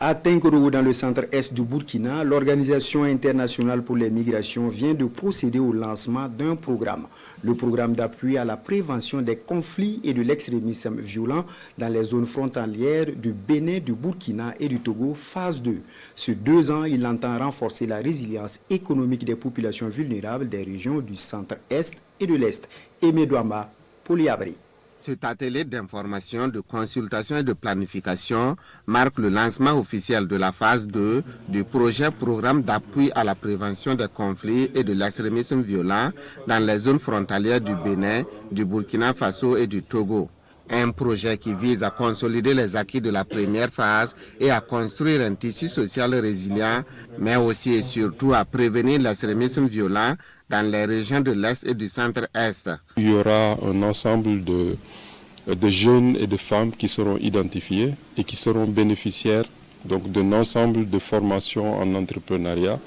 À Tinkorogo, dans le centre-est du Burkina, l'Organisation internationale pour les migrations vient de procéder au lancement d'un programme. Le programme d'appui à la prévention des conflits et de l'extrémisme violent dans les zones frontalières du Bénin, du Burkina et du Togo, phase 2. Sur 2 ans, il entend renforcer la résilience économique des populations vulnérables des régions du centre-est et de l'est. Aimé Douamba, Poliabri. Cet atelier d'information, de consultation et de planification marque le lancement officiel de la phase 2 du projet programme d'appui à la prévention des conflits et de l'extrémisme violent dans les zones frontalières du Bénin, du Burkina Faso et du Togo. Un projet qui vise à consolider les acquis de la première phase et à construire un tissu social résilient, mais aussi et surtout à prévenir l'extrémisme violent dans les régions de l'Est et du Centre-Est. Il y aura un ensemble de jeunes et de femmes qui seront identifiés et qui seront bénéficiaires donc d'un ensemble de formations en entrepreneuriat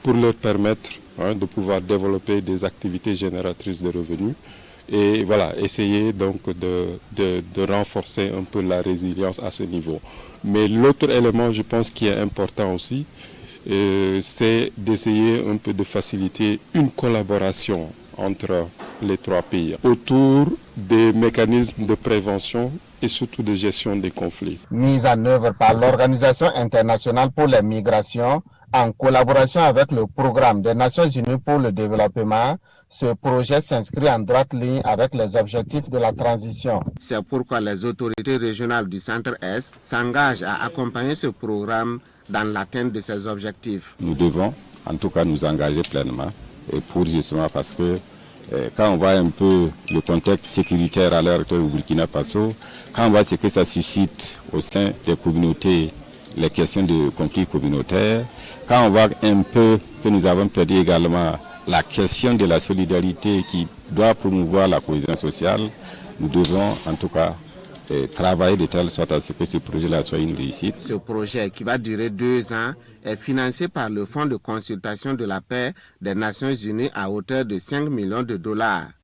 pour leur permettre de pouvoir développer des activités génératrices de revenus. Et voilà, essayer donc de renforcer un peu la résilience à ce niveau. Mais l'autre élément, je pense, qui est important aussi, c'est d'essayer un peu de faciliter une collaboration entre les 3 pays autour des mécanismes de prévention et surtout de gestion des conflits. Mise en œuvre par l'Organisation internationale pour les migrations, en collaboration avec le programme des Nations Unies pour le développement, ce projet s'inscrit en droite ligne avec les objectifs de la transition. C'est pourquoi les autorités régionales du Centre-Est s'engagent à accompagner ce programme dans l'atteinte de ses objectifs. Nous devons en tout cas nous engager pleinement et pour justement parce que quand on voit un peu le contexte sécuritaire à l'heure actuelle au Burkina Faso, quand on voit ce que ça suscite au sein des communautés, les questions de conflits communautaires, quand on voit un peu que nous avons perdu également la question de la solidarité qui doit promouvoir la cohésion sociale, nous devons en tout cas travailler de telle sorte à ce que ce projet-là soit une réussite. Ce projet qui va durer 2 ans est financé par le Fonds de consultation de la paix des Nations Unies à hauteur de 5 millions de dollars.